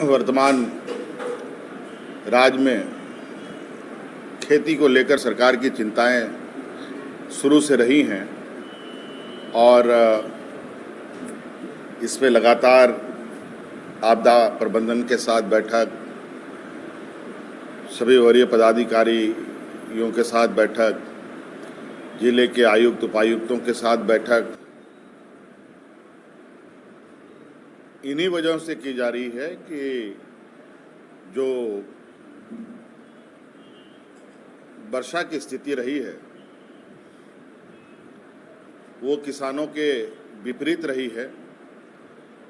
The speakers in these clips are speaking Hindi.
वर्तमान राज्य में खेती को लेकर सरकार की चिंताएं शुरू से रही हैं और इस पे लगातार आपदा प्रबंधन के साथ बैठक, सभी वरीय पदाधिकारियों के साथ बैठक, जिले के आयुक्त उपायुक्तों के साथ बैठक, इन्हीं वजहों से की जा रही है कि जो वर्षा की स्थिति रही है वो किसानों के विपरीत रही है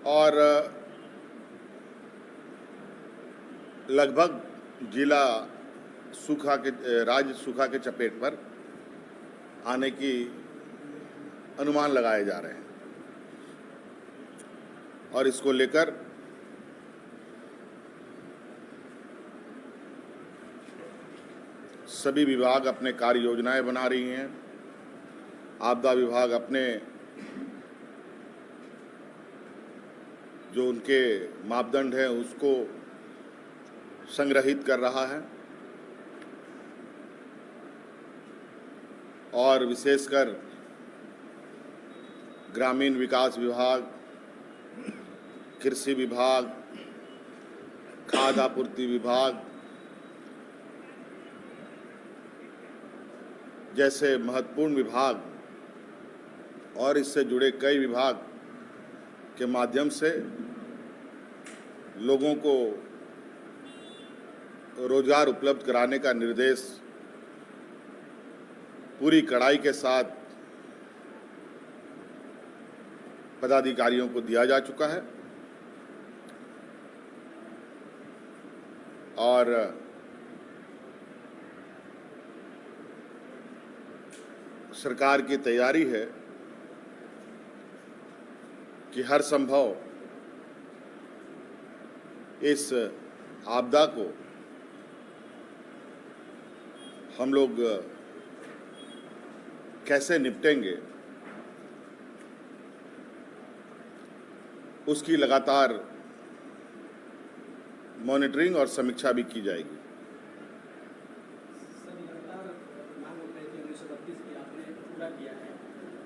और लगभग जिला राज्य सूखा के चपेट पर आने की अनुमान लगाए जा रहे हैं और इसको लेकर सभी विभाग अपने कार्य योजनाएं बना रही हैं। आपदा विभाग अपने जो उनके मापदंड हैं उसको संग्रहित कर रहा है और विशेषकर ग्रामीण विकास विभाग, कृषि विभाग, खाद्य आपूर्ति विभाग जैसे महत्वपूर्ण विभाग और इससे जुड़े कई विभाग के माध्यम से लोगों को रोजगार उपलब्ध कराने का निर्देश पूरी कड़ाई के साथ पदाधिकारियों को दिया जा चुका है और सरकार की तैयारी है कि हर संभव इस आपदा को हम लोग कैसे निपटेंगे उसकी लगातार मॉनिटरिंग और समीक्षा भी की जाएगी।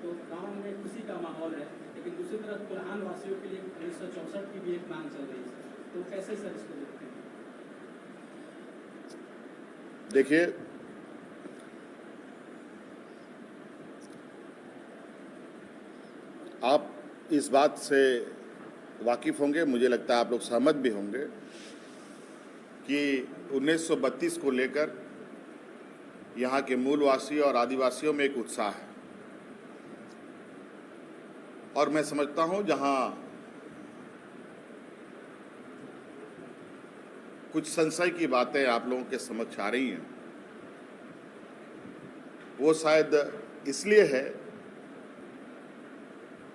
तो गांव में खुशी का माहौल है, लेकिन दूसरी तरफ कोल्हान वासियों के लिए 1964 की भी एक मांग चल रही है, तो कैसे सर इसको देखते हैं? देखिए, आप इस बात से वाकिफ होंगे, मुझे लगता है आप लोग सहमत भी होंगे कि 1932 को लेकर यहाँ के मूलवासी और आदिवासियों में एक उत्साह है और मैं समझता हूँ जहाँ कुछ संशय की बातें आप लोगों के समक्ष आ रही हैं वो शायद इसलिए है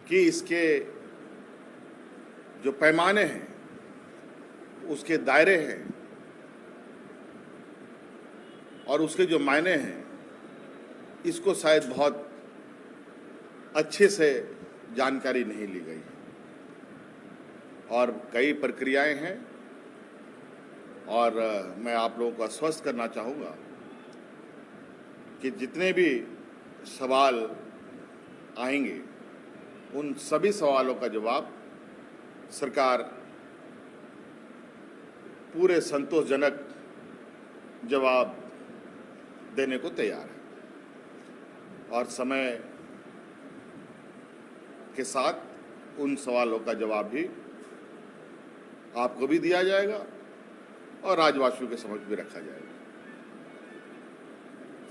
कि इसके जो पैमाने हैं, उसके दायरे हैं और उसके जो मायने हैं, इसको शायद बहुत अच्छे से जानकारी नहीं ली गई और कई प्रक्रियाएं हैं और मैं आप लोगों को आश्वस्त करना चाहूँगा कि जितने भी सवाल आएंगे उन सभी सवालों का जवाब सरकार पूरे संतोषजनक जवाब देने को तैयार है और समय के साथ उन सवालों का जवाब भी आपको भी दिया जाएगा और राज्यवासियों के समक्ष भी रखा जाएगा।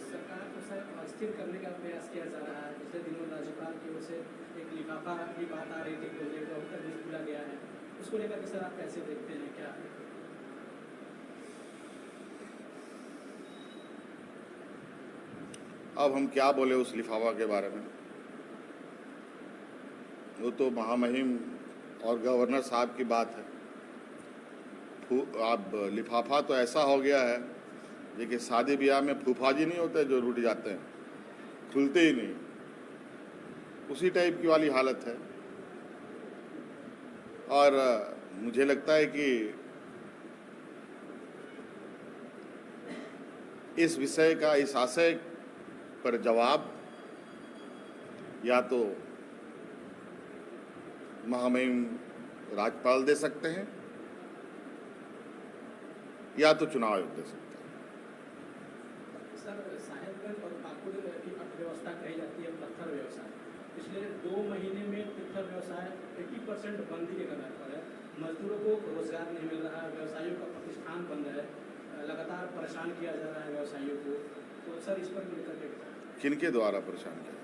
सरकार को सर अस्थिर करने का प्रयास किया जा रहा है। पिछले दिनों राज्यपाल की ओर से एक लिफाफा की बात आ रही थी, प्रोजेक्ट अभी तक नहीं खुला गया है, उसको लेकर के सर आप कैसे देखते हैं? क्या अब हम क्या बोले उस लिफाफा के बारे में? वो तो महामहिम और गवर्नर साहब की बात है। अब लिफाफा तो ऐसा हो गया है, देखिए शादी ब्याह में फूफा जी नहीं होते जो रुट जाते हैं, खुलते ही नहीं, उसी टाइप की वाली हालत है। और मुझे लगता है कि इस विषय का, इस आशय पर जवाब या तो महामहिम राज्यपाल दे सकते हैं या तो चुनाव आयोग दे सकते हैं। सर, साहेबगंज और पाकुड़ की अर्थव्यवस्था कही जाती है पत्थर व्यवसाय। पिछले 2 महीने में पत्थर व्यवसाय 80% बंदी के कगार पर है। मजदूरों को रोजगार नहीं मिल रहा है, व्यवसायियों का प्रतिष्ठान बंद है, लगातार परेशान किया जा रहा है व्यवसायियों को। तो सर, इस पर लेकर के किनके द्वारा परेशान किया?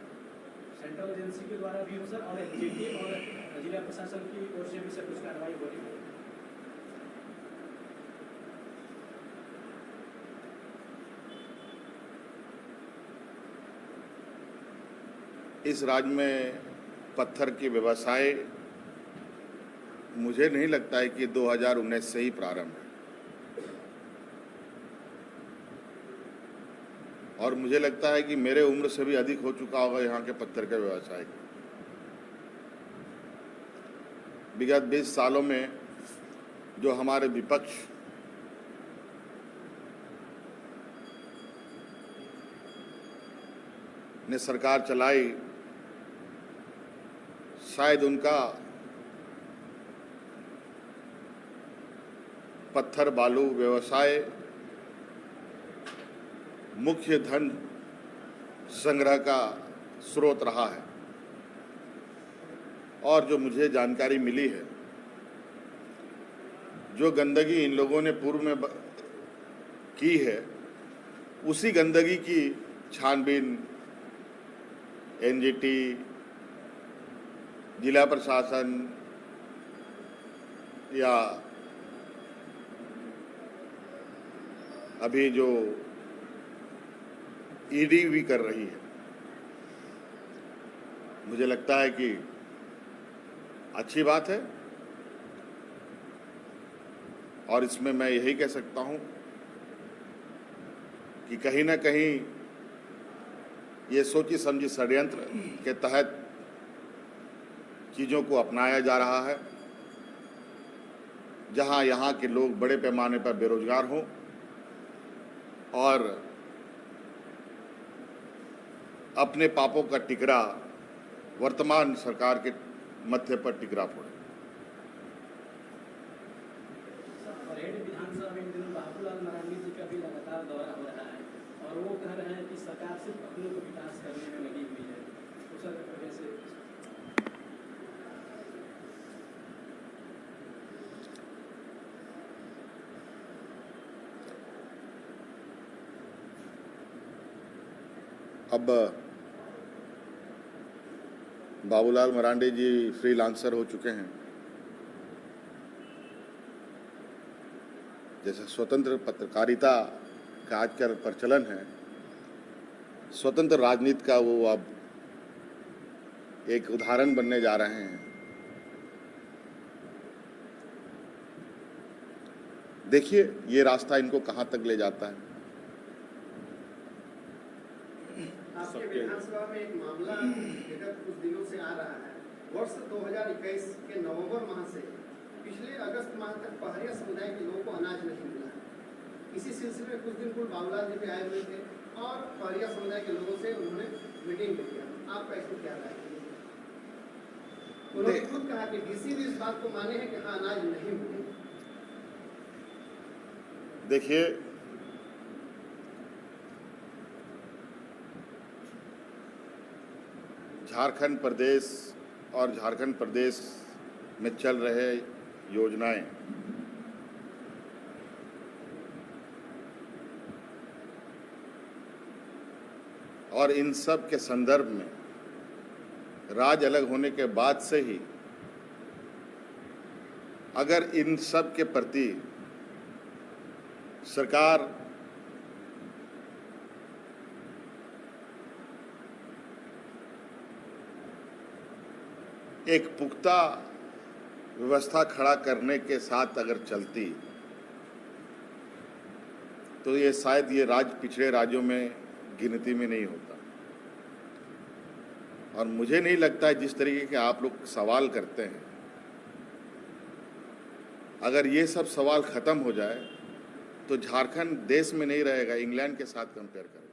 सेंट्रल एजेंसी के द्वारा भी हो सर, और एनजीटी और जिला प्रशासन की ओर से भी सर कुछ कार्रवाई हो रही है। इस राज्य में पत्थर के व्यवसाय मुझे नहीं लगता है कि 2019 से ही प्रारंभ है, और मुझे लगता है कि मेरे उम्र से भी अधिक हो चुका होगा यहाँ के पत्थर के व्यवसाय का। विगत 20 सालों में जो हमारे विपक्ष ने सरकार चलाई, शायद उनका पत्थर बालू व्यवसाय मुख्य धन संग्रह का स्रोत रहा है। और जो मुझे जानकारी मिली है, जो गंदगी इन लोगों ने पूर्व में की है, उसी गंदगी की छानबीन एनजीटी, जिला प्रशासन या अभी जो ईडी भी कर रही है। मुझे लगता है कि अच्छी बात है, और इसमें मैं यही कह सकता हूं कि कहीं ना कहीं ये सोची समझी षड्यंत्र के तहत चीज़ों को अपनाया जा रहा है, जहां यहाँ के लोग बड़े पैमाने पर बेरोजगार हों और अपने पापों का टिकरा वर्तमान सरकार के मत्थे पर टिकरा पड़े। परेड विधानसभा में इन दिनों बाबूलाल मरांडी जी का भी लगातार दौरा हो रहा है, और वो कह रहे हैं कि सरकार सिर्फ अपनों को विकास करने में लगी हुई है। तो सर, कैसे? अब बाबूलाल मरांडी जी फ्रीलांसर हो चुके हैं। जैसे स्वतंत्र पत्रकारिता का आजकल प्रचलन है, स्वतंत्र राजनीति का वो अब एक उदाहरण बनने जा रहे हैं। देखिए ये रास्ता इनको कहाँ तक ले जाता है। आपके विधानसभा में एक मामला विगत कुछ दिनों से आ रहा है। वर्ष 2021 के नवंबर माह से पिछले अगस्त माह तक पहाड़िया समुदाय के लोगों को अनाज नहीं मिला है। इसी सिलसिले में कुछ दिन पूर्व बाबूलाल जी भी आए हुए थे और पहाड़िया समुदाय के लोगों से उन्होंने मीटिंग भी किया। आपका इसमें क्या राय है? उन्होंने खुद कहा कि डीसी भी इस बात को माने हैं कि हाँ, अनाज नहीं मिले। देखिए, झारखंड प्रदेश और झारखंड प्रदेश में चल रहे योजनाएं और इन सब के संदर्भ में राज्य अलग होने के बाद से ही अगर इन सब के प्रति सरकार एक पुख्ता व्यवस्था खड़ा करने के साथ अगर चलती तो ये शायद ये राज्य पिछड़े राज्यों में गिनती में नहीं होता। और मुझे नहीं लगता है जिस तरीके के आप लोग सवाल करते हैं, अगर ये सब सवाल खत्म हो जाए तो झारखंड देश में नहीं रहेगा, इंग्लैंड के साथ कंपेयर करें।